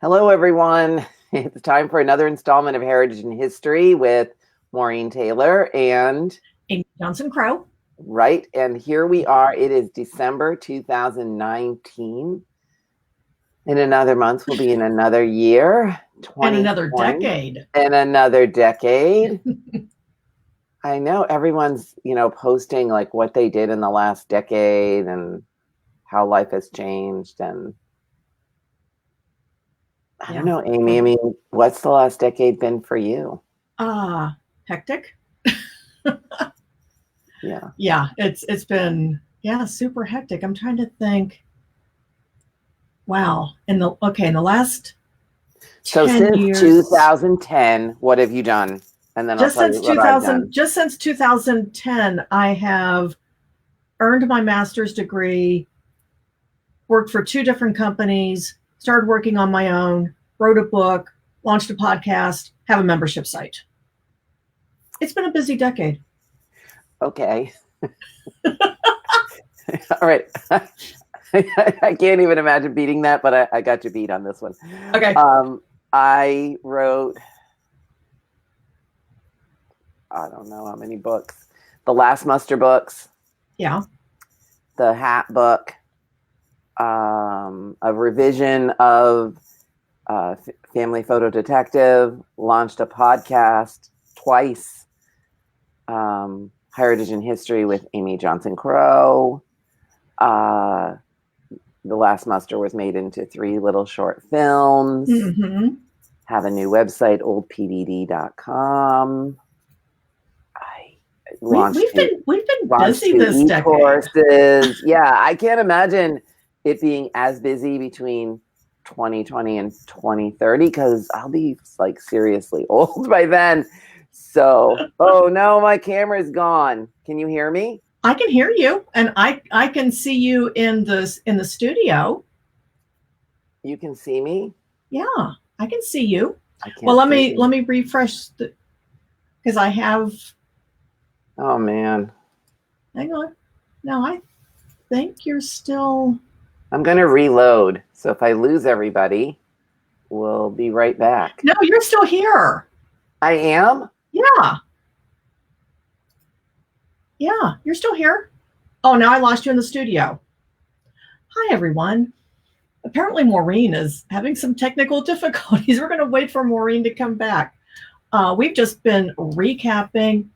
Hello, everyone. It's time for another installment of Heritage and History with Maureen Taylor and Amy Johnson Crow. Right. And here we are. It is December 2019. In another month, we'll be in another year. And another decade. And another decade. I know everyone's, posting like what they did in the last decade and how life has changed. And I don't know, Amy. I mean, what's the last decade been for you? Hectic. Yeah. Yeah, it's been super hectic. I'm trying to think. Wow. In the last 10 since years, 2010, what have you done? And then just since 2010, I have earned my master's degree, worked for 2 different companies, started working on my own, wrote a book, launched a podcast, have a membership site. It's been a busy decade. Okay. All right. I can't even imagine beating that, but I got you beat on this one. Okay. I wrote, I don't know how many books. The Last Muster books. Yeah. The Hat book. A revision of Family Photo Detective. Launched a podcast twice. Heritage and History with Amy Johnson Crow. The Last Muster was made into 3 little short films. Mm-hmm. Have a new website, oldpdd.com. We've been busy this decade. Courses. Yeah, I can't imagine it being as busy between 2020 and 2030 because I'll be like seriously old by then. So, oh no, my camera's gone. Can you hear me? I can hear you, and I can see you in the studio. You can see me? Yeah, I can see you. Well, let me refresh because I have. Oh man. Hang on. No, I think you're still. I'm gonna reload. So if I lose everybody, we'll be right back. No, you're still here. I am? Yeah. Yeah, you're still here. Oh, now I lost you in the studio. Hi, everyone. Apparently, Maureen is having some technical difficulties. We're going to wait for Maureen to come back. We've just been recapping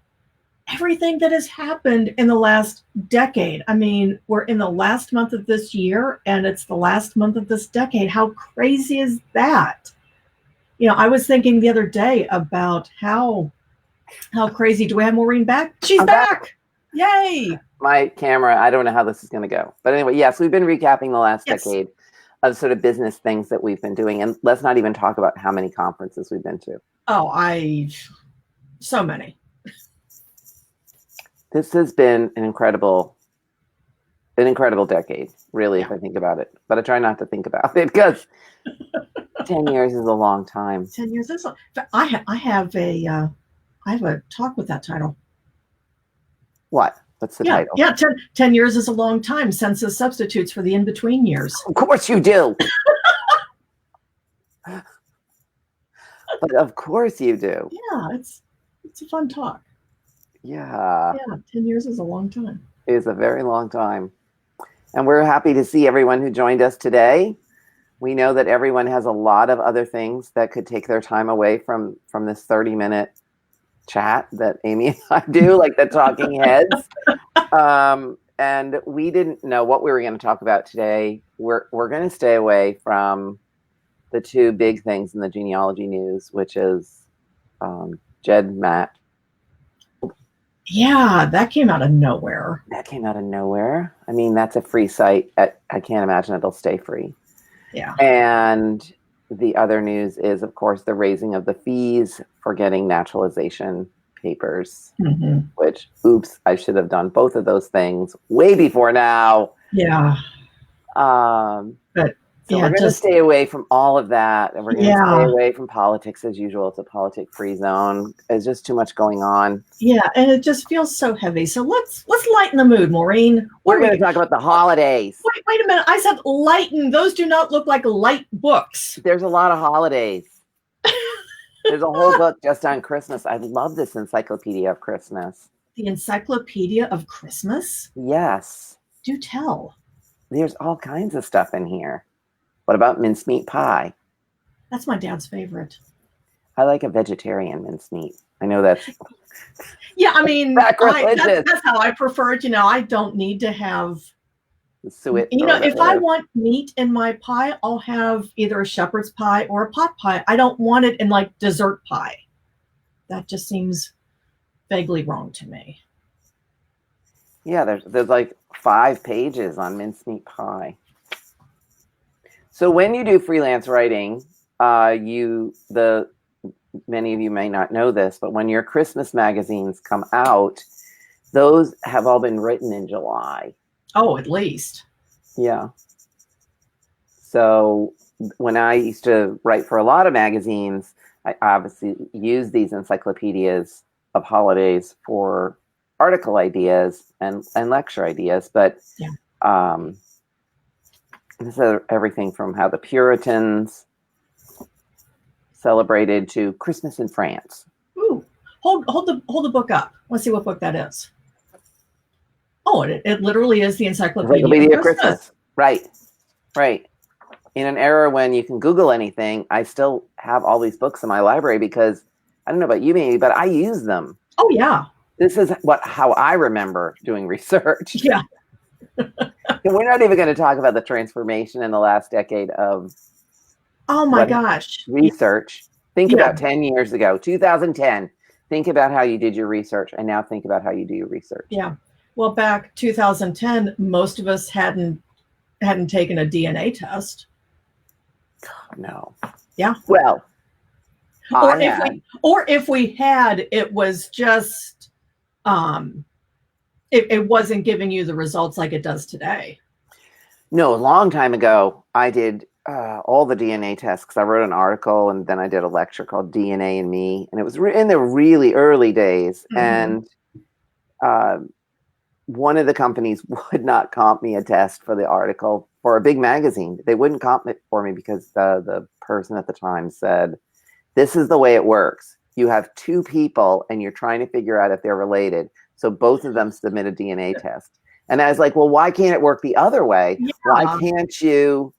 everything that has happened in the last decade. I mean, we're in the last month of this year, and it's the last month of this decade. How crazy is that? I was thinking the other day about how crazy. Do we have Maureen back? She's back. Yay. My camera, I don't know how this is going to go. But anyway, yes, we've been recapping the last decade of sort of business things that we've been doing. And let's not even talk about how many conferences we've been to. Oh, so many. This has been an incredible decade, really, if I think about it. But I try not to think about it because 10 years is a long time. 10 years is I have a talk with that title. What? What's the title? Yeah, 10 years is a long time. Census substitutes for the in-between years. Of course you do. But of course you do. Yeah, it's a fun talk. Yeah. Yeah, 10 years is a long time. It is a very long time. And we're happy to see everyone who joined us today. We know that everyone has a lot of other things that could take their time away from this 30-minute chat that Amy and I do, like the talking heads. And we didn't know what we were going to talk about today. We're going to stay away from the 2 big things in the genealogy news, which is Jed Matt. Yeah, that came out of nowhere. I mean, that's a free site. I can't imagine it'll stay free. Yeah. And the other news is, of course, the raising of the fees for getting naturalization papers, which, oops, I should have done both of those things way before now. Yeah. But So Yeah, we're going to just stay away from all of that, and we're going to stay yeah, away from politics as usual. It's a politic-free zone. There's just too much going on. yeah, and it just feels so heavy. So let's lighten the mood, Maureen. What We're are going we? to talk about the holidays. Wait a minute. I said lighten. Those do not look like light books. There's a lot of holidays. There's a whole book just on Christmas. I love this Encyclopedia of Christmas. The Encyclopedia of Christmas? Yes. Do tell. There's all kinds of stuff in here. What about mince meat pie? That's my dad's favorite. I like a vegetarian mince meat. I know that's Yeah, I mean, sacrilegious. that's how I prefer it. I don't need to have, Suet. if I want meat in my pie, I'll have either a shepherd's pie or a pot pie. I don't want it in like dessert pie. That just seems vaguely wrong to me. Yeah, there's like 5 pages on mincemeat pie. So when you do freelance writing, many of you may not know this, but when your Christmas magazines come out, those have all been written in July. Oh, at least. Yeah. So when I used to write for a lot of magazines, I obviously used these encyclopedias of holidays for article ideas and lecture ideas. But this is everything from how the Puritans celebrated to Christmas in France. Ooh, hold the book up. Let's see what book that is. Oh, it literally is the Encyclopedia of Christmas. Right. In an era when you can Google anything, I still have all these books in my library because I don't know about you, maybe, but I use them. Oh yeah. This is how I remember doing research. Yeah. And we're not even going to talk about the transformation in the last decade of oh my gosh research. Think about 10 years ago, 2010. Think about how you did your research, and now think about how you do your research. Yeah. Well, back 2010, most of us hadn't taken a DNA test. No. Yeah. Well, or if we had, it was just it wasn't giving you the results like it does today. No, a long time ago, I did all the DNA tests because I wrote an article and then I did a lecture called DNA and Me, and it was in the really early days. Mm-hmm. And one of the companies would not comp me a test for the article for a big magazine. They wouldn't comp it for me because the person at the time said, "This is the way it works. You have 2 people and you're trying to figure out if they're related. So both of them submit a DNA test." And I was like, well, why can't it work the other way? Yeah. Why can't you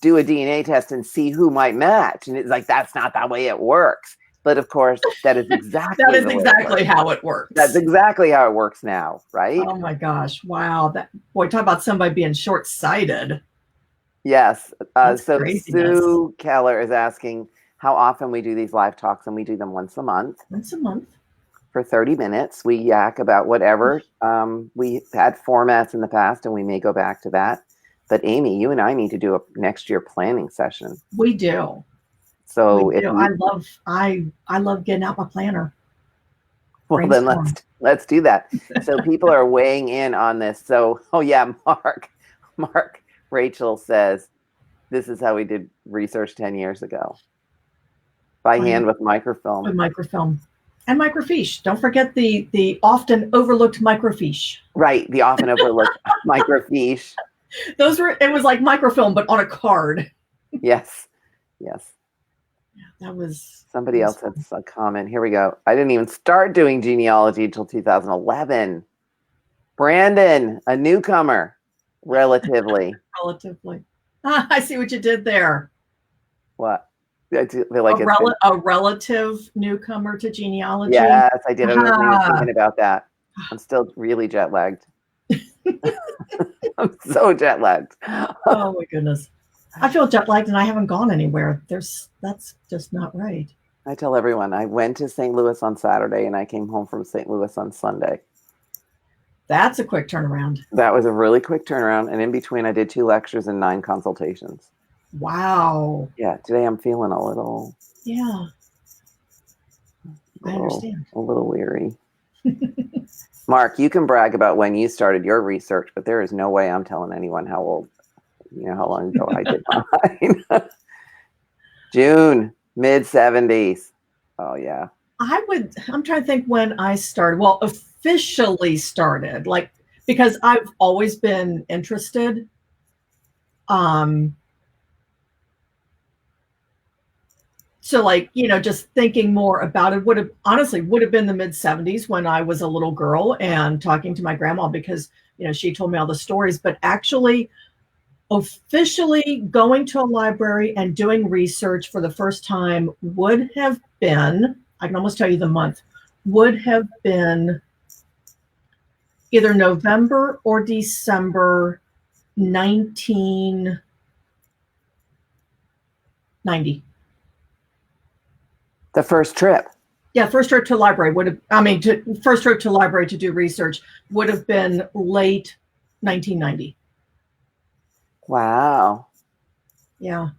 do a DNA test and see who might match? And it's like, that's not the way it works. But of course, that is exactly how it works. That's exactly how it works now, right? Oh my gosh. Wow. Talk about somebody being short-sighted. Yes. So craziness. Sue Keller is asking how often we do these live talks, and we do them once a month. Once a month. For 30 minutes. We yak about whatever. We had formats in the past, and we may go back to that. But Amy, you and I need to do a next year planning session. We do. So I love getting out my planner. Well, then let's do that. So people are weighing in on this. So, Mark, Rachel says, this is how we did research 10 years ago. By hand with microfilm. With microfilm. And microfiche. Don't forget the often overlooked microfiche. Right, the often overlooked microfiche. It was like microfilm, but on a card. Yes. Yeah, that was... Somebody else had a comment. Here we go. I didn't even start doing genealogy until 2011. Brandon, a newcomer, relatively. Relatively. I see what you did there. What? I feel like a relative newcomer to genealogy. Yes, I did. I was thinking about that. I'm still really jet lagged. I'm so jet lagged. Oh my goodness. I feel jet lagged and I haven't gone anywhere. That's just not right. I tell everyone I went to St. Louis on Saturday and I came home from St. Louis on Sunday. That's a quick turnaround. That was a really quick turnaround. And in between, I did 2 lectures and 9 consultations. Wow. Yeah, today I'm feeling a little. Yeah. I understand. A little weary. Mark, you can brag about when you started your research, but there is no way I'm telling anyone how old You know how long ago I did mine. June, mid-70s. Oh, yeah. I'm trying to think when I started. Well, officially started, like, because I've always been interested. So like, just thinking more about it would have been the mid-70s when I was a little girl and talking to my grandma because, she told me all the stories, but actually officially going to a library and doing research for the first time would have been, I can almost tell you the month, would have been either November or December 1990. The first trip. Yeah, first trip to library first trip to library to do research would have been late 1990. Wow. Yeah.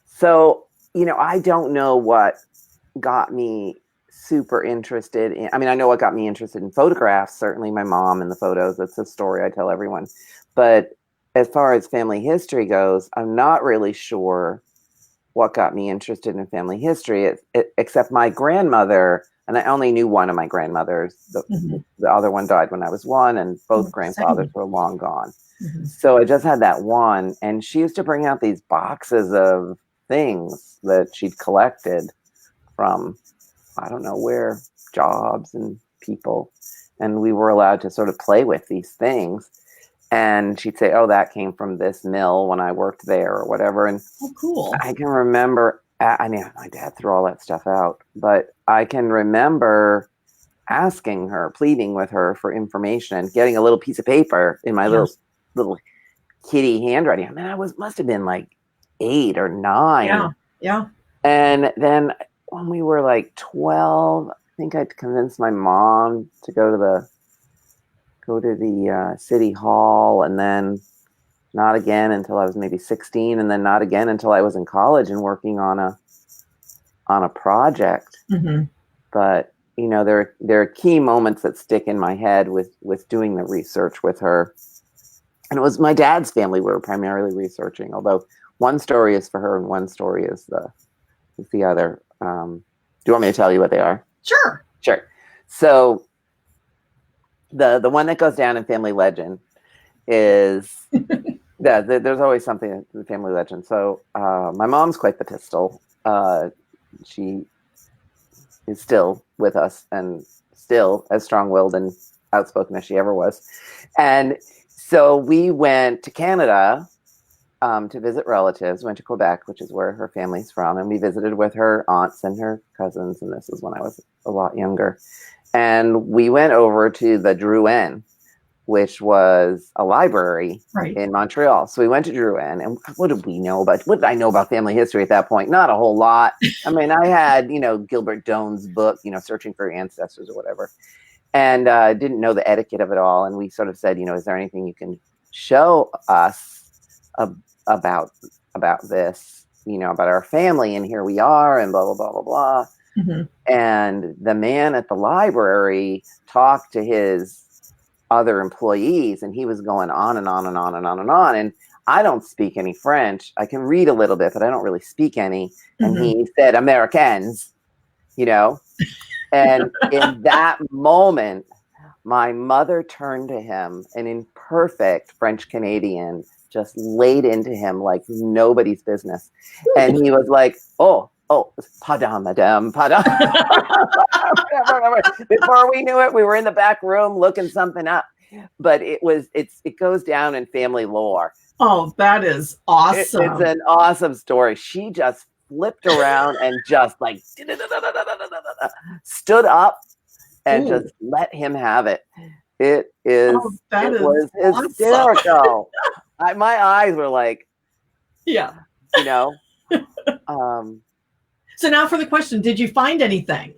So, I don't know what got me super interested in, I know what got me interested in photographs, certainly my mom and the photos. That's a story I tell everyone. But as far as family history goes, I'm not really sure what got me interested in family history, except my grandmother, and I only knew one of my grandmothers. The other one died when I was 1, and both grandfathers were long gone. Mm-hmm. So I just had that one, and she used to bring out these boxes of things that she'd collected from, I don't know where, jobs and people, and we were allowed to sort of play with these things. And she'd say, oh, that came from this mill when I worked there or whatever. And cool. I can remember, my dad threw all that stuff out, but I can remember asking her, pleading with her for information and getting a little piece of paper in my little kitty handwriting. I must have been like 8 or 9. Yeah. Yeah. And then when we were like 12, I think I'd convinced my mom to go to the city hall, and then not again until I was maybe 16, and then not again until I was in college and working on a project. Mm-hmm. But there are key moments that stick in my head with doing the research with her, and it was my dad's family we were primarily researching. Although one story is for her and one story is the other. Do you want me to tell you what they are? Sure. So the one that goes down in family legend is there's always something in the family legend. So my mom's quite the pistol. She is still with us and still as strong-willed and outspoken as she ever was. And so we went to Canada to visit relatives, went to Quebec, which is where her family's from. And we visited with her aunts and her cousins. And this is when I was a lot younger. And we went over to the Drouin, which was a library in Montreal. So we went to Drouin, and what did I know about family history at that point? Not a whole lot. I had, Gilbert Doan's book, Searching for Your Ancestors or whatever, and didn't know the etiquette of it all. And we sort of said, is there anything you can show us about this, about our family? And here we are, and blah, blah, blah, blah, blah. Mm-hmm. And the man at the library talked to his other employees, and he was going on and on and on and on and on. And I don't speak any French. I can read a little bit, but I don't really speak any. And he said, Americans, and in that moment, my mother turned to him and in perfect French Canadian just laid into him like nobody's business. And he was like, oh, pardon, madame, pardon. Before we knew it, we were in the back room looking something up. But it goes down in family lore. Oh, that is awesome. It's an awesome story. She just flipped around and just like stood up and just let him have it. Was hysterical. My eyes were like, yeah. So now for the question, did you find anything?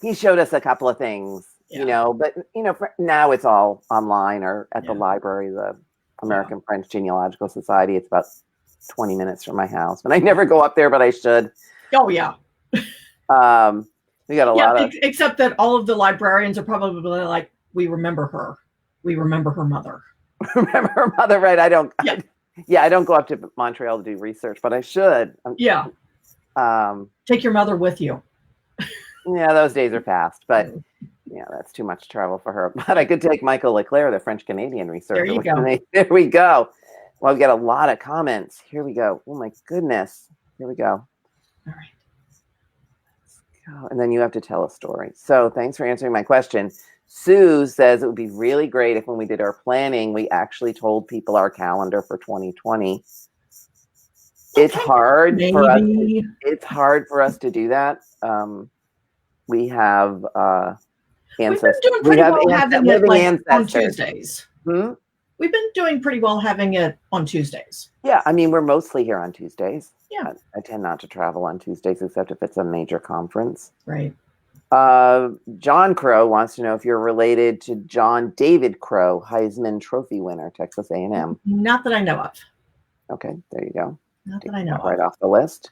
He showed us a couple of things, but now it's all online or at the library, the American French Genealogical Society. It's about 20 minutes from my house, but I never go up there, but I should. Oh yeah. We got a lot of, except that all of the librarians are probably like, we remember her. We remember her mother. Remember her mother, right? I don't. Yeah. Yeah, I don't go up to Montreal to do research, but I should. Yeah. Take your mother with you. Yeah, those days are past, but yeah, that's too much travel for her. But I could take Michael Leclerc, the French-Canadian researcher. There you go. There we go. Well, we've got a lot of comments. Here we go. Oh my goodness. Here we go. All right. And then you have to tell a story. So thanks for answering my question. Sue says it would be really great if when we did our planning, we actually told people our calendar for 2020. It's hard for us. It's hard for us to do that. We have ancestors. We've been doing pretty well having it like on Tuesdays. We've been doing pretty well having it on Tuesdays. Yeah, I mean, we're mostly here on Tuesdays. Yeah. I tend not to travel on Tuesdays except if it's a major conference. Right. John Crow wants to know if you're related to John David Crow, Heisman Trophy winner, Texas A&M. Not that I know of. Okay, there you go. Not that I know of. Right off the list.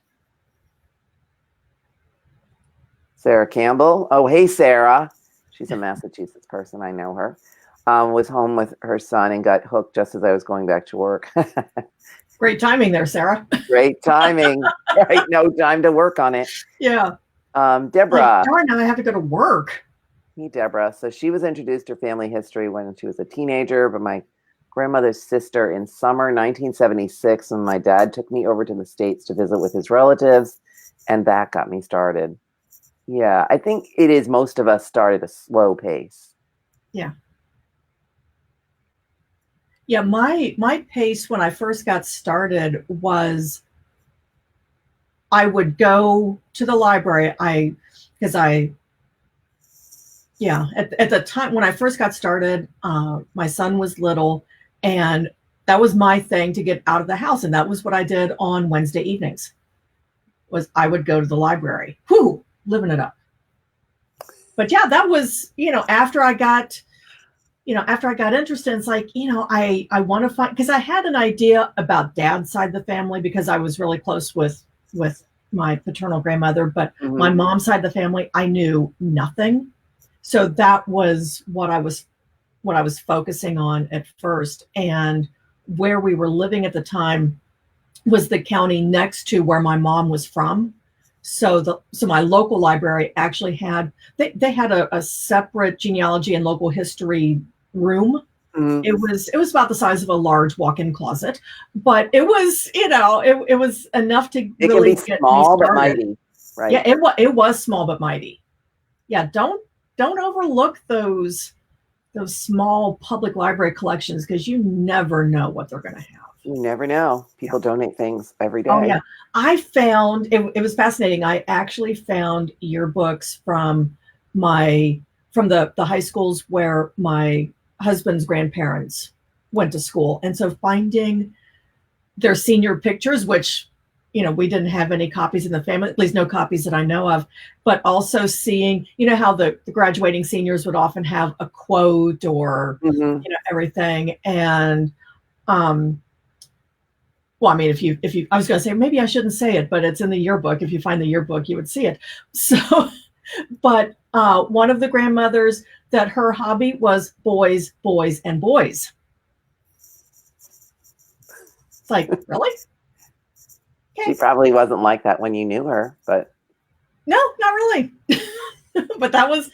Sarah Campbell. Oh, hey, Sarah. She's a Massachusetts person. I know her. Was home with her son and got hooked just as I was going back to work. Great timing there, Sarah. Great timing. Right, no time to work on it. Yeah. Deborah. Darn, now I have to go to work. Hey, Deborah. So she was introduced to family history when she was a teenager, but my grandmother's sister in summer 1976, when my dad took me over to the States to visit with his relatives, and that got me started. Yeah, I think it is most of us start at a slow pace. Yeah. Yeah, my pace when I first got started was I would go to the library. At the time when I first got started, my son was little, and that was my thing to get out of the house. And that was what I did on Wednesday evenings, was I would go to the library. Whew, living it up. But yeah, that was, after I got interested, it's like, I want to find, because I had an idea about dad's side of the family because I was really close with my paternal grandmother, but my mom's side of the family, I knew nothing. So that was what I was focusing on at first. And where we were living at the time was the county next to where my mom was from. So my local library actually had, they had a separate genealogy and local history room. It was about the size of a large walk-in closet, but it was, it was enough to really get small me started. But mighty, right? Yeah, it was small but mighty. Yeah, don't overlook those small public library collections, because you never know what they're going to have. You never know. People donate things every day. Oh yeah, I found it was fascinating. I actually found yearbooks from the high schools where my husband's grandparents went to school. And so finding their senior pictures, which, we didn't have any copies in the family, at least no copies that I know of, but also seeing, how the graduating seniors would often have a quote or, everything. And, well, I mean, if you, I was going to say, maybe I shouldn't say it, but it's in the yearbook. If you find the yearbook, you would see it. So, but one of the grandmothers, that her hobby was boys, boys, and boys. It's like, really? Okay. She probably wasn't like that when you knew her, but. No, not really. But that was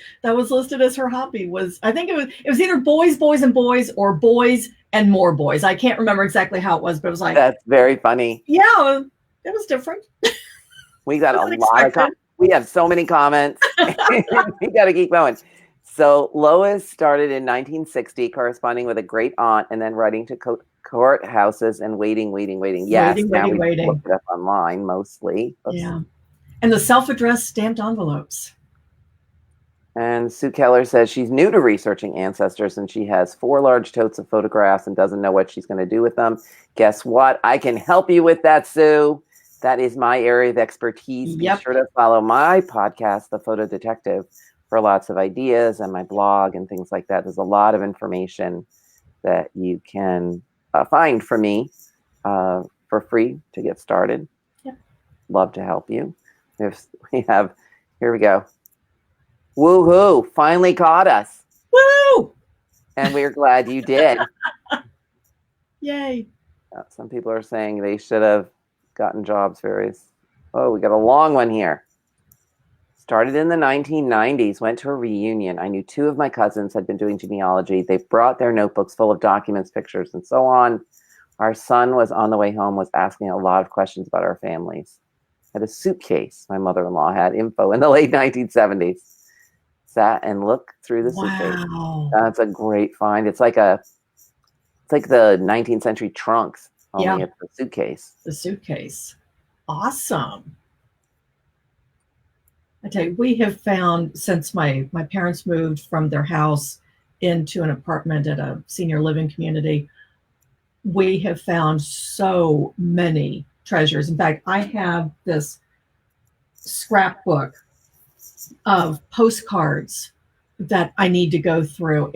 listed as her hobby. I think it was either boys, boys, and boys, or boys and more boys. I can't remember exactly how it was, but it was like. That's very funny. Yeah, it was different. We got a lot of comments. We have so many comments. We got to keep going. So Lois started in 1960, corresponding with a great aunt, and then writing to courthouses and waiting. Yes, waiting. Looked it up online mostly. Yeah, and the self-addressed stamped envelopes. And Sue Keller says she's new to researching ancestors, and she has 4 large totes of photographs and doesn't know what she's going to do with them. Guess what? I can help you with that, Sue. That is my area of expertise. Yep. Be sure to follow my podcast, The Photo Detective, for lots of ideas, and my blog and things like that. There's a lot of information that you can find for me for free to get started. Yep. Love to help you. We have, here we go. Woohoo! Finally caught us. Woo! And we're glad you did. Yay. Some people are saying they should have gotten jobs various. Oh, we got a long one here. Started in the 1990s, went to a reunion. I knew 2 of my cousins had been doing genealogy. They brought their notebooks full of documents, pictures, and so on. Our son was on the way home, was asking a lot of questions about our families. Had a suitcase. My mother-in-law had info in the late 1970s. Sat and looked through the suitcase. Wow. That's a great find. It's like the 19th century trunks, only it's a suitcase. The suitcase. Awesome. I tell you, we have found, since my parents moved from their house into an apartment at a senior living community, we have found so many treasures. In fact, I have this scrapbook of postcards that I need to go through.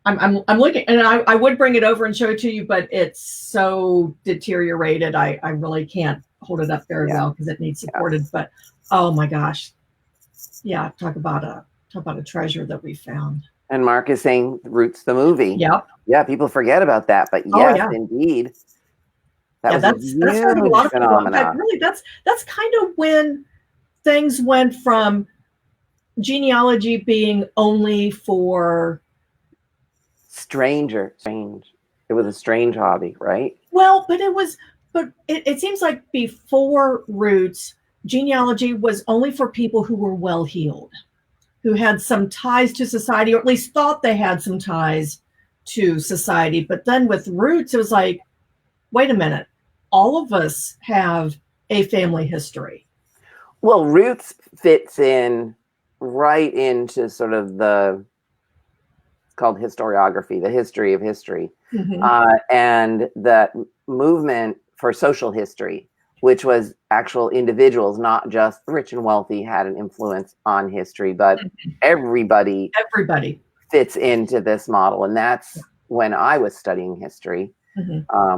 I'm looking, and I would bring it over and show it to you, but it's so deteriorated. I really can't hold it up very well because it needs supported. But oh my gosh, yeah, talk about a treasure that we found. And Mark is saying Roots the movie. Yep. Yeah, people forget about that, but yes, indeed. That's a huge phenomenon. Really, that's kind of when things went from genealogy being only for strange. It was a strange hobby, right? Well, but it seems like before Roots, genealogy was only for people who were well-heeled, who had some ties to society, or at least thought they had some ties to society. But then with Roots, it was like, wait a minute, all of us have a family history. Well, Roots fits in right into sort of it's called historiography, the history of history, and that movement for social history, which was actual individuals, not just rich and wealthy, had an influence on history, but everybody fits into this model. And that's when I was studying history, I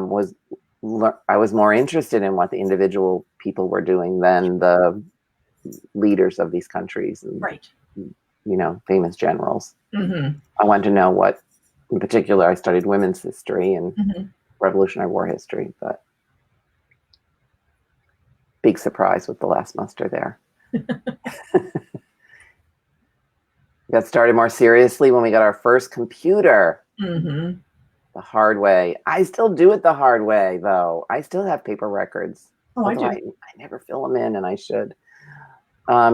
was more interested in what the individual people were doing than the leaders of these countries and, famous generals. I wanted to know what, in particular, I studied women's history and Revolutionary War history, but big surprise with the last muster there. We got started more seriously when we got our first computer. The hard way. I still do it the hard way, though. I still have paper records. I do. I never fill them in, and I should.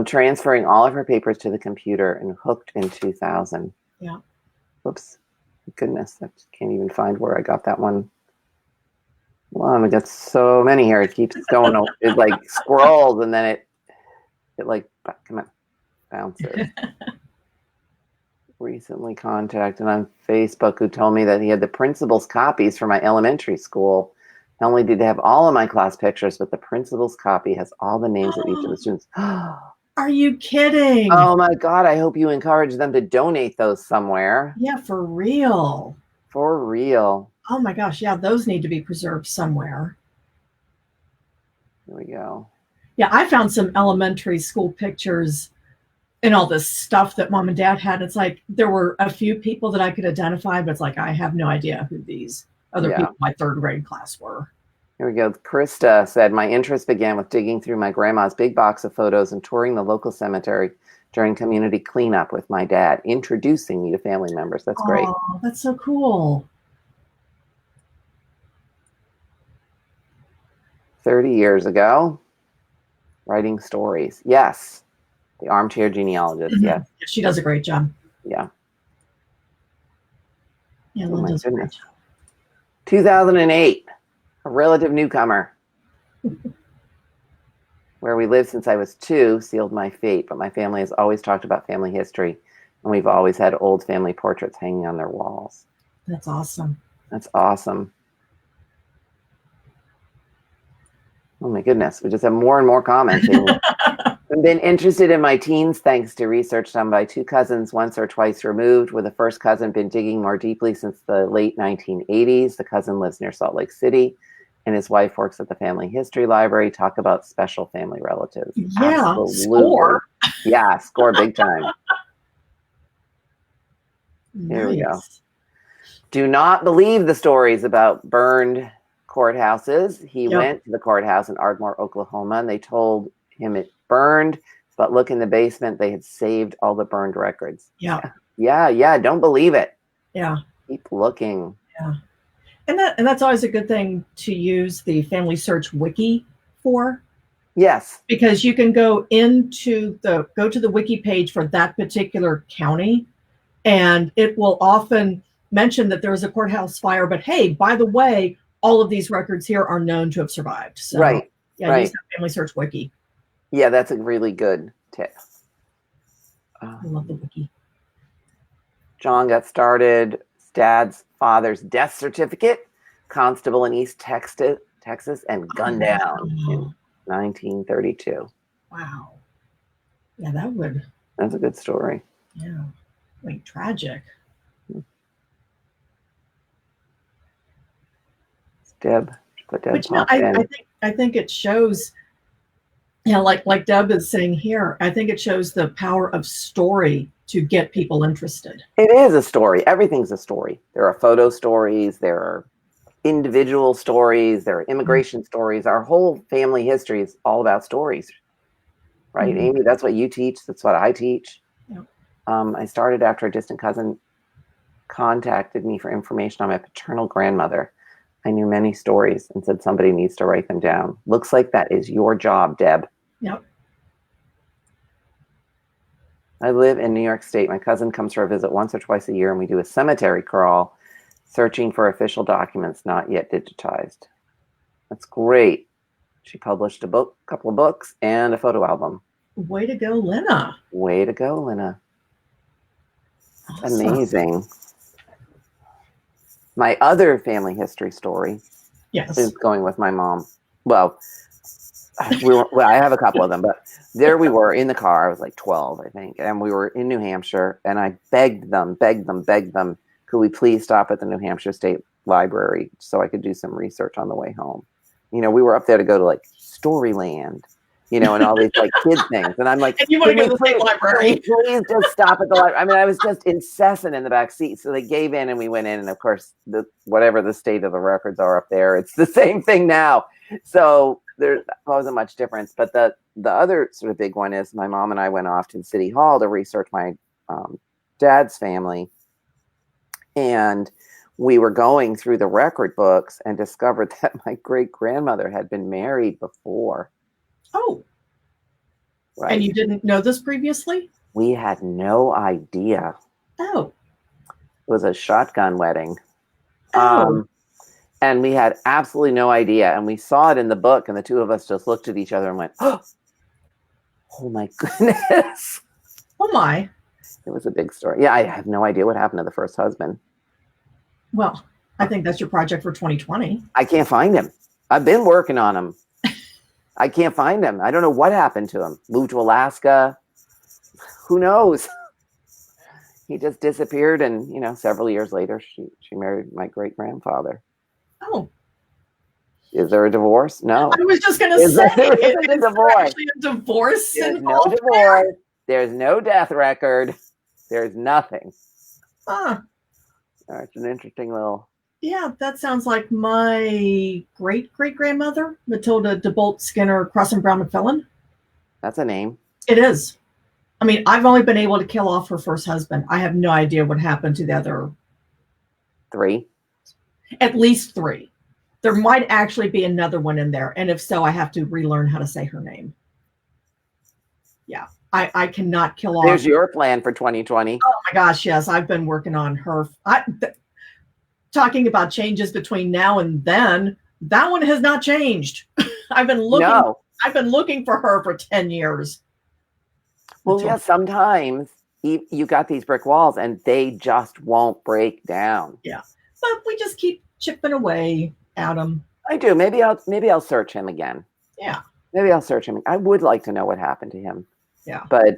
Transferring all of her papers to the computer and hooked in 2000. Yeah. Whoops. Goodness, I can't even find where I got that one. Well, we got so many here. It keeps going. It like scrolls, and then it like, come on, bounces. Recently contacted on Facebook who told me that he had the principal's copies for my elementary school. Not only did he have all of my class pictures, but the principal's copy has all the names of each of the students. Are you kidding? Oh my God, I hope you encourage them to donate those somewhere. Yeah, for real. For real. Oh my gosh, yeah, those need to be preserved somewhere. Here we go. Yeah, I found some elementary school pictures and all this stuff that mom and dad had. It's like there were a few people that I could identify, but it's like I have no idea who these other people in my third grade class were. Here we go. Krista said, my interest began with digging through my grandma's big box of photos and touring the local cemetery during community cleanup with my dad, introducing me to family members. That's great. Oh, that's so cool. 30 years ago, writing stories. Yes. The armchair genealogist. Yes. She does a great job. Yeah. Yeah, Lynn does a great job. 2008, a relative newcomer. Where we lived since I was 2 sealed my fate, but my family has always talked about family history, and we've always had old family portraits hanging on their walls. That's awesome. That's awesome. Oh my goodness, we just have more and more comments. I've been interested in my teens thanks to research done by 2 cousins once or twice removed, with the first cousin been digging more deeply since the late 1980s. The cousin lives near Salt Lake City, and his wife works at the Family History Library. Talk about special family relatives. Yeah, absolutely. Score. Yeah, score big time. Nice. Here we go. Do not believe the stories about burned courthouses. He Yep. went to the courthouse in Ardmore, Oklahoma, and they told him it burned, but look in the basement, they had saved all the burned records. Yeah. Yeah, don't believe it. Yeah. Keep looking. Yeah. And that's always a good thing to use the Family Search Wiki for. Yes. Because you can go to the wiki page for that particular county, and it will often mention that there was a courthouse fire, but hey, by the way, all of these records here are known to have survived. So Right. use that Family Search Wiki. Yeah, that's a really good tip. I love the wiki. John got started. Dad's father's death certificate, constable in East Texas, and gunned down in 1932. Wow. Yeah, That's a good story. Yeah, like tragic. Deb, put Deb. But I think it shows. Like Deb is saying here, I think it shows the power of story to get people interested. It is a story. Everything's a story. There are photo stories. There are individual stories. There are immigration stories. Our whole family history is all about stories, right? Amy, that's what you teach. That's what I teach. Yep. I started after a distant cousin contacted me for information on my paternal grandmother. I knew many stories and said somebody needs to write them down. Looks like that is your job, Deb. Yep. I live in New York State. My cousin comes for a visit once or twice a year, and we do a cemetery crawl, searching for official documents not yet digitized. That's great. She published a couple of books, and a photo album. Way to go, Lena. Way to go, Lena. Awesome. Amazing. My other family history story is going with my mom. Well, I have a couple of them, but there we were in the car. I was like 12, I think. And we were in New Hampshire, and I begged them, could we please stop at the New Hampshire State Library so I could do some research on the way home? We were up there to go to like Storyland, and all these like kid things. And I'm like, and you want to go to the state library? Please just stop at the library. I mean, I was just incessant in the back seat. So they gave in and we went in. And of course, whatever the state of the records are up there, it's the same thing now. So there wasn't much difference. But the other sort of big one is my mom and I went off to the city hall to research my dad's family. And we were going through the record books and discovered that my great grandmother had been married before. Oh. Right. And you didn't know this previously? We had no idea. Oh. It was a shotgun wedding. Oh. And we had absolutely no idea. And we saw it in the book, and the two of us just looked at each other and went, oh my goodness. Oh my. It was a big story. Yeah, I have no idea what happened to the first husband. Well, I think that's your project for 2020. I can't find him. I've been working on him. I can't find him. I don't know what happened to him. Moved to Alaska. Who knows? He just disappeared, and several years later, she married my great grandfather. Oh. Is there a divorce? No. I was just going to say, is there a divorce? Actually a divorce There's involved no divorce. There's no death record. There's nothing. Huh. It's an interesting little. Yeah, that sounds like my great-great-grandmother, Matilda DeBolt Skinner Crossan Brown McFellin. That's a name. It is. I mean, I've only been able to kill off her first husband. I have no idea what happened to the other 3. At least 3. There might actually be another one in there. And if so, I have to relearn how to say her name. Yeah, I cannot kill off. There's your plan for 2020. Oh my gosh, yes. I've been working on her. Talking about changes between now and then, that one has not changed. I've been looking for her for 10 years. Well, yeah, sometimes you got these brick walls and they just won't break down. Yeah. But we just keep chipping away at them. I do. Maybe I'll search him again. Yeah. Maybe I'll search him. I would like to know what happened to him. Yeah. But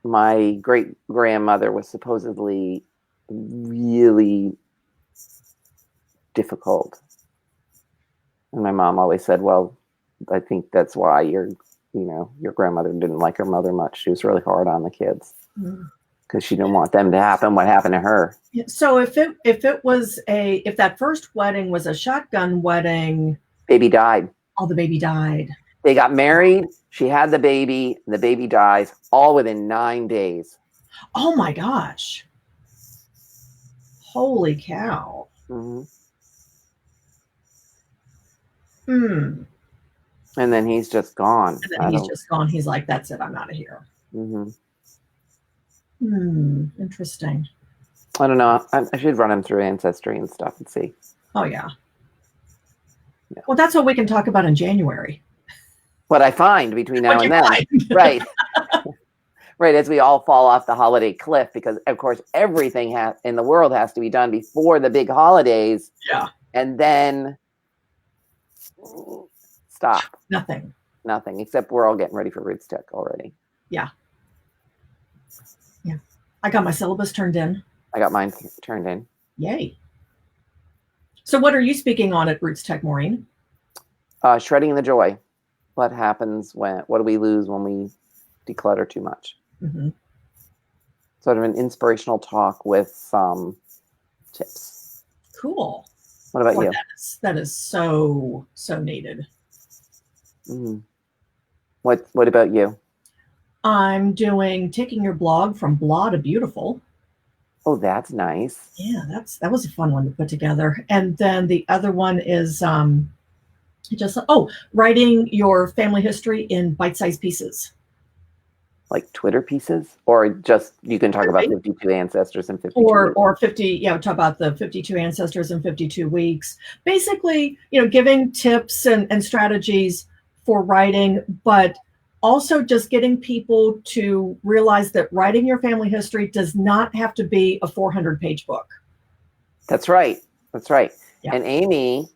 my great grandmother was supposedly really difficult. And my mom always said, well, I think that's why your grandmother didn't like her mother much. She was really hard on the kids. Mm. because she didn't want them to happen what happened to her. So if that first wedding was a shotgun wedding, Baby died. oh, the baby died. They got married. She had the baby. And the baby dies all within 9 days. Oh my gosh! Holy cow! Mm-hmm. Hmm. And then he's just gone. And then he's just gone. He's like, "That's it. I'm out of here." Mm-hmm. Interesting. I don't know. I should run him through Ancestry and stuff and see. Oh yeah. Well, that's what we can talk about in January. What I find between now and then, right? Right, as we all fall off the holiday cliff, because of course everything in the world has to be done before the big holidays. Yeah. And then stop. Nothing, except we're all getting ready for Roots Tech already. Yeah. I got my syllabus turned in. I got mine turned in. Yay. So what are you speaking on at Roots Tech, Maureen? Shredding the joy. What happens what do we lose when we declutter too much? Mm-hmm. Sort of an inspirational talk with some tips. Cool. What about you? That is so needed. Mm-hmm. What about you? I'm doing taking your blog from blah to beautiful. Oh, that's nice. Yeah, that was a fun one to put together. And then the other one is writing your family history in bite-sized pieces. Like Twitter pieces, or just you can talk about 52 ancestors in 52 weeks. Or 50, talk about the 52 ancestors in 52 weeks. Basically, giving tips and strategies for writing, but also just getting people to realize that writing your family history does not have to be a 400-page book. That's right. Yeah. And Amy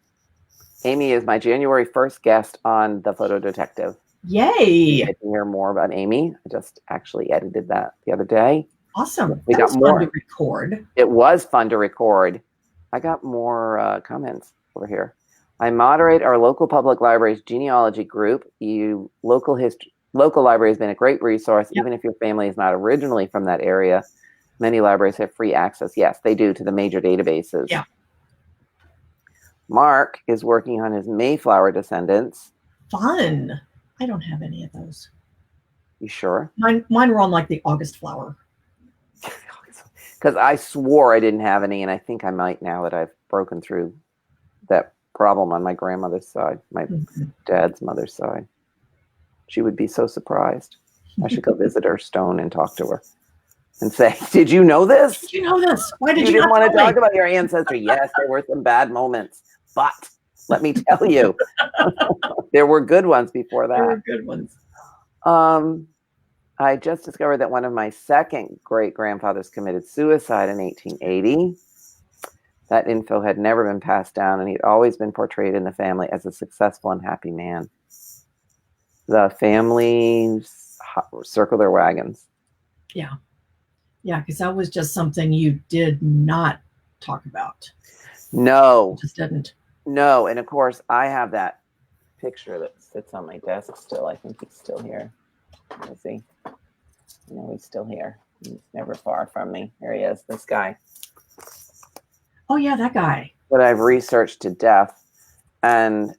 is my January 1st guest on The Photo Detective. Yay! You can hear more about Amy. I just actually edited that the other day. Awesome. We got more. Fun to record. It was fun to record. I got more comments over here. I moderate our local public library's genealogy group. Local library has been a great resource, even if your family is not originally from that area. Many libraries have free access. Yes, they do, to the major databases. Yeah. Mark is working on his Mayflower descendants. Fun. I don't have any of those. You sure? Mine were on like the August flower. Because I swore I didn't have any, and I think I might now that I've broken through that problem on my grandmother's side, my dad's mother's side. She would be so surprised. I should go visit her stone and talk to her and say, did you know this? Did you know this? Why did you didn't not want to tell talk me? about your ancestry? Yes, there were some bad moments, but let me tell you, there were good ones before that. There were good ones. I just discovered that one of my second great-grandfathers committed suicide in 1880. That info had never been passed down, and he'd always been portrayed in the family as a successful and happy man. The family circle their wagons. Yeah. Yeah, because that was just something you did not talk about. No. You just didn't. No, and of course, I have that picture that sits on my desk still. I think he's still here. Let's see. No, he's still here. He's never far from me. Here he is, this guy. Oh, yeah, that guy. That I've researched to death. And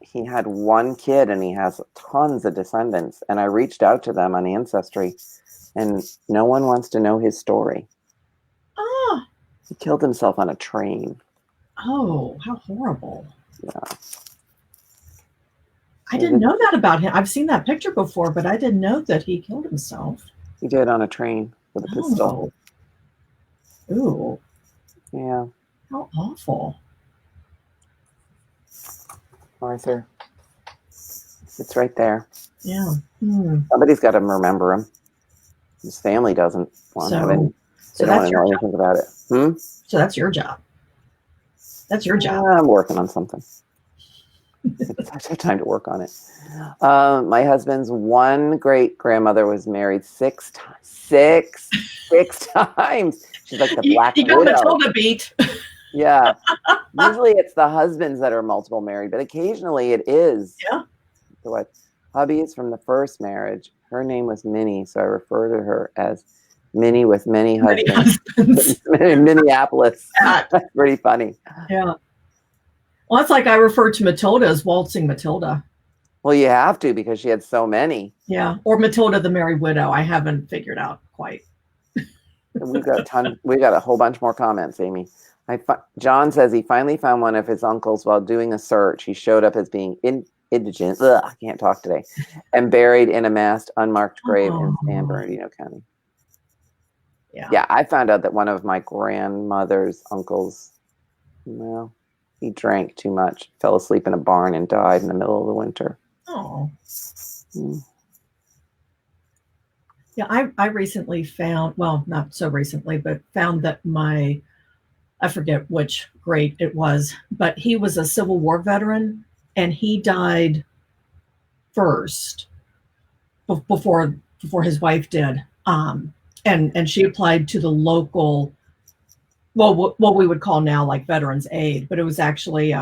he had one kid, and he has tons of descendants. And I reached out to them on Ancestry, and no one wants to know his story. Oh. He killed himself on a train. Oh, how horrible. Yeah. I didn't know that about him. I've seen that picture before, but I didn't know that he killed himself. He did on a train with a pistol. Ooh. Yeah. How awful. Arthur. It's right there. Yeah. Somebody's got to remember him. His family doesn't want to have any. They don't want to know anything about it. So that's your job. That's your job. I'm working on something. I have time to work on it. My husband's one great-grandmother was married six times. Six times. She's like the Black Widow. You got Matilda beat. Yeah. Usually it's the husbands that are multiple married, but occasionally it is. Yeah. So hubby is from the first marriage. Her name was Minnie, so I refer to her as Minnie with many Many husbands. husbands. In Minneapolis. Yeah. That's pretty funny. Yeah. Well, it's like I refer to Matilda as waltzing Matilda. Well, you have to because she had so many. Yeah. Or Matilda the Merry Widow. I haven't figured out quite. We've got a ton. We got a whole bunch more comments, Amy. John says he finally found one of his uncles while doing a search. He showed up as being indigent. Ugh, I can't talk today. And buried in a massed, unmarked grave in San Bernardino County. Yeah, I found out that one of my grandmother's uncles, well, he drank too much, fell asleep in a barn, and died in the middle of the winter. Oh. Yeah, I recently found, well, not so recently, but found that I forget which great it was, but he was a Civil War veteran, and he died first before his wife did. And she applied to the local, well, what we would call now like Veterans Aid, but it was actually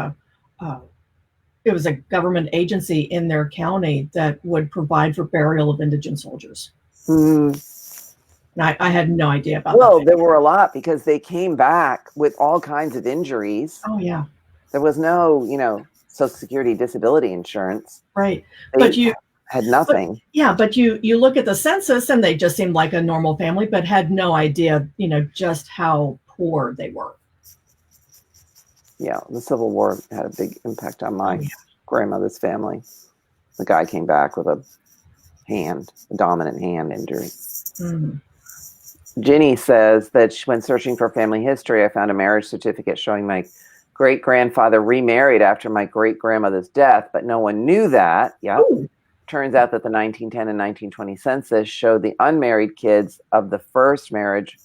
it was a government agency in their county that would provide for burial of indigent soldiers. And I had no idea about that. Well, there were a lot because they came back with all kinds of injuries. Oh, yeah. There was no, Social Security disability insurance. Right. But you had nothing. But you look at the census and they just seemed like a normal family, but had no idea, just how poor they were. Yeah, the Civil War had a big impact on my grandmother's family. The guy came back with a dominant hand injury. Ginny says that when searching for family history, I found a marriage certificate showing my great-grandfather remarried after my great-grandmother's death, but no one knew that. Yeah. Turns out that the 1910 and 1920 census showed the unmarried kids of the first marriage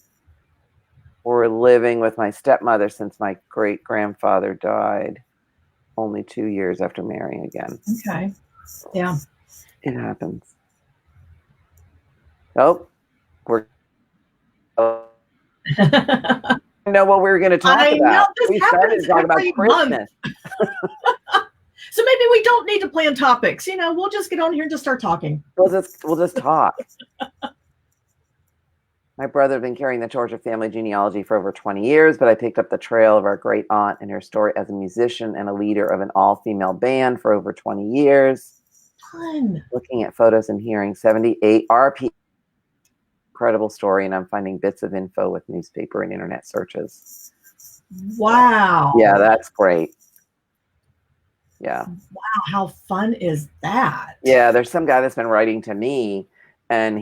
were living with my stepmother since my great-grandfather died only 2 years after marrying again. Okay. Yeah. It happens. Oh, I know what we were going to talk about. We started to talk about Christmas. So maybe we don't need to plan topics. We'll just get on here and just start talking. We'll just talk. My brother had been carrying the torch of family genealogy for over 20 years, but I picked up the trail of our great aunt and her story as a musician and a leader of an all-female band for over 20 years. Fun. Looking at photos and hearing 78 RP. Incredible story, and I'm finding bits of info with newspaper and internet searches. Wow. Yeah, that's great. Yeah. Wow, how fun is that? Yeah, there's some guy that's been writing to me, and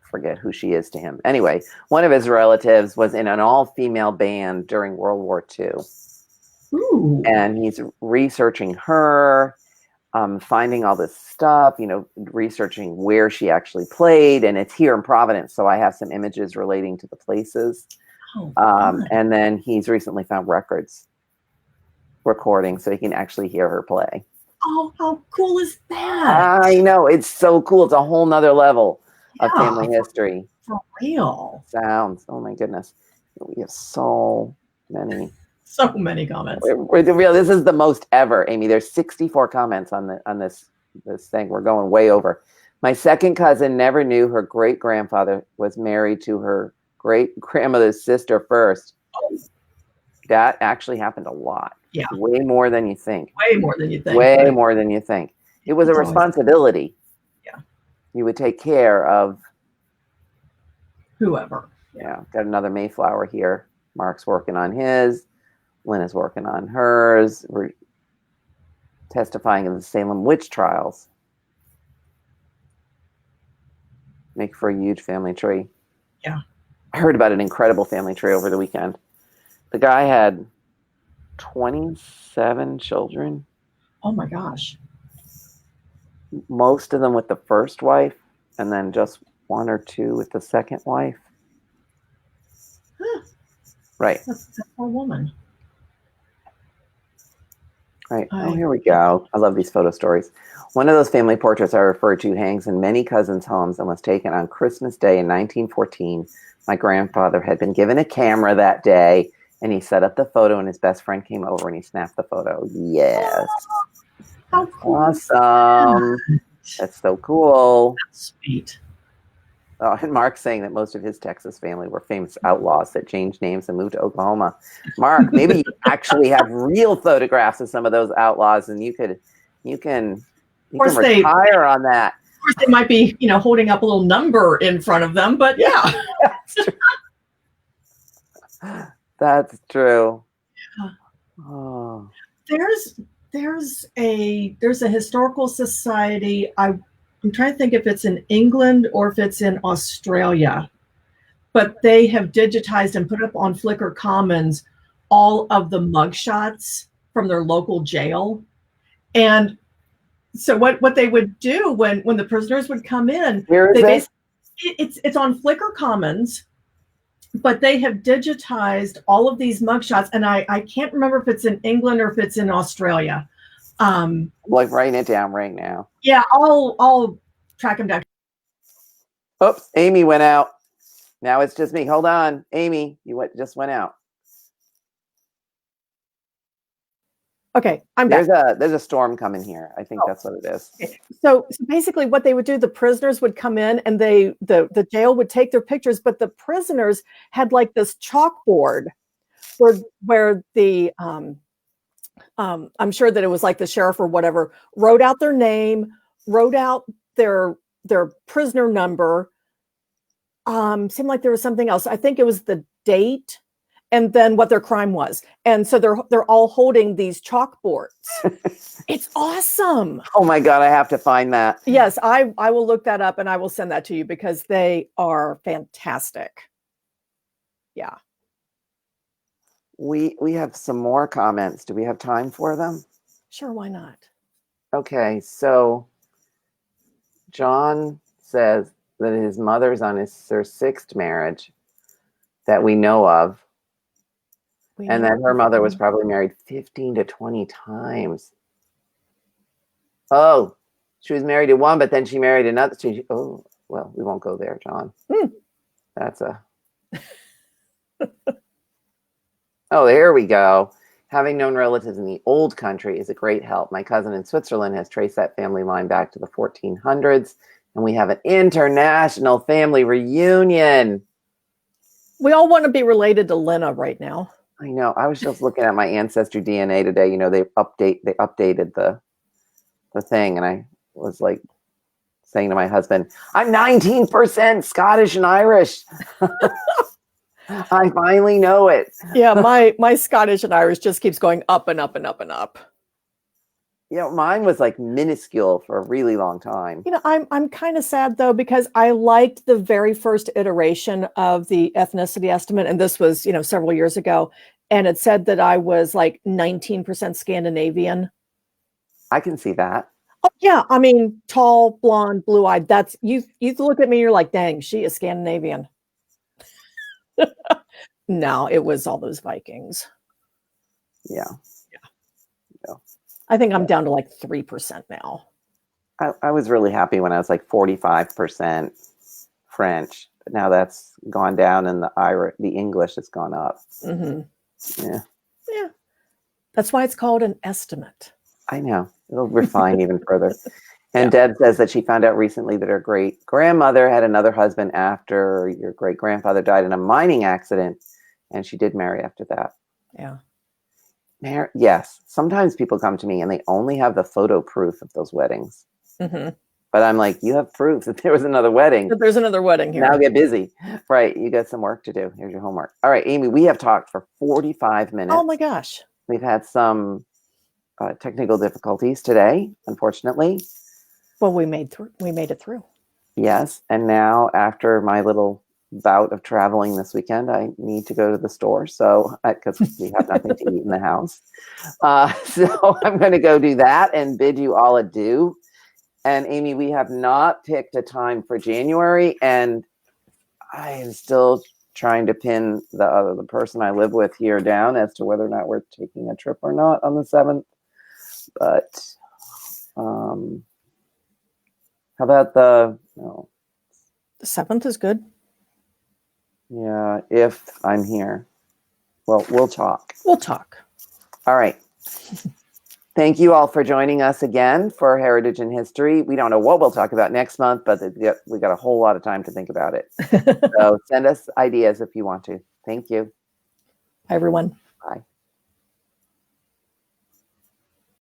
forget who she is to him. Anyway, one of his relatives was in an all-female band during World War II. Ooh. And he's researching her, finding all this stuff, researching where she actually played, and it's here in Providence, so I have some images relating to the places. And then he's recently found recording so he can actually hear her play. Oh, how cool is that? I know, it's so cool. It's a whole nother level of family history. For real. Sounds. Oh my goodness. We have so many comments. This is the most ever, Amy. There's 64 comments on this thing. We're going way over. My second cousin never knew her great-grandfather was married to her great-grandmother's sister first. Oh. That actually happened a lot. Yeah. Way more than you think. Way more than you think. Way more than you think. It was a responsibility. Yeah. You would take care of whoever. Yeah. Got another Mayflower here. Mark's working on his. Lynn is working on hers. We're testifying in the Salem witch trials. Make for a huge family tree. Yeah. I heard about an incredible family tree over the weekend. The guy had 27 children. Oh my gosh. Most of them with the first wife, and then just one or two with the second wife. Huh. Right. That's a poor woman. Right. Oh, here we go. I love these photo stories. One of those family portraits I referred to hangs in many cousins' homes and was taken on Christmas Day in 1914. My grandfather had been given a camera that day, and he set up the photo, and his best friend came over and he snapped the photo. Yes. How cool. Awesome. That's so cool. That's sweet. Oh, and Mark's saying that most of his Texas family were famous outlaws that changed names and moved to Oklahoma. Mark, maybe you actually have real photographs of some of those outlaws, and you can retire on that. Of course, they might be, holding up a little number in front of them, but yeah. That's true. Yeah. Oh. There's a historical society. I'm trying to think if it's in England or if it's in Australia, but they have digitized and put up on Flickr Commons all of the mugshots from their local jail. And so what they would do when the prisoners would come in, it's on Flickr Commons, but they have digitized all of these mugshots, and I can't remember if it's in England or if it's in Australia. Like writing it down right now. Yeah, I'll track them down. Oops, Amy went out. Now it's just me. Hold on, Amy, just went out. Okay, I'm back. There's a storm coming here. I think that's what it is. Okay. So basically what they would do, the prisoners would come in and the jail would take their pictures, but the prisoners had like this chalkboard where the I'm sure that it was like the sheriff or whatever wrote out their name, wrote out their prisoner number. Seemed like there was something else. I think it was the date and then what their crime was. And so they're all holding these chalkboards. It's awesome. Oh my God, I have to find that. Yes, I will look that up and I will send that to you because they are fantastic. Yeah. We have some more comments. Do we have time for them? Sure, why not? Okay, so John says that his mother's on her sixth marriage that we know of. And that her mother was probably married 15 to 20 times. Oh, she was married to one, but then she married another. Oh, well, we won't go there, John. That's a... Oh, there we go. Having known relatives in the old country is a great help. My cousin in Switzerland has traced that family line back to the 1400s, and we have an international family reunion. We all want to be related to Lena right now. I know. I was just looking at my ancestry DNA today. They updated the thing, and I was like saying to my husband, "I'm 19% Scottish and Irish." I finally know it. Yeah, my Scottish and Irish just keeps going up and up and up and up. Mine was like minuscule for a really long time. I'm kind of sad though, because I liked the very first iteration of the ethnicity estimate. And this was, several years ago. And it said that I was like 19% Scandinavian. I can see that. Oh yeah. I mean, tall, blonde, blue-eyed. That's you look at me, you're like, dang, she is Scandinavian. No, it was all those Vikings. Yeah. I think I'm down to like 3% now. I was really happy when I was like 45% French, but now that's gone down, and the English has gone up. Mm-hmm. Yeah. That's why it's called an estimate. I know. It'll refine even further. And Deb says that she found out recently that her great grandmother had another husband after your great grandfather died in a mining accident, and she did marry after that. Yeah. Yes. Sometimes people come to me and they only have the photo proof of those weddings. Mm-hmm. But I'm like, you have proof that there was another wedding. But there's another wedding here. Now get busy. Right. You got some work to do. Here's your homework. All right, Amy, we have talked for 45 minutes. Oh my gosh. We've had some technical difficulties today, unfortunately. Well, we made it through. Yes. And now after my little bout of traveling this weekend, I need to go to the store. So, because we have nothing to eat in the house. So I'm going to go do that and bid you all adieu. And Amy, we have not picked a time for January, and I am still trying to pin the person I live with here down as to whether or not we're taking a trip or not on the 7th. But how about the 7th is good. Yeah, if I'm here. Well, we'll talk. We'll talk. All right. Thank you all for joining us again for Heritage and History. We don't know what we'll talk about next month, but we got a whole lot of time to think about it. So send us ideas if you want to. Thank you. Bye, everyone. Bye.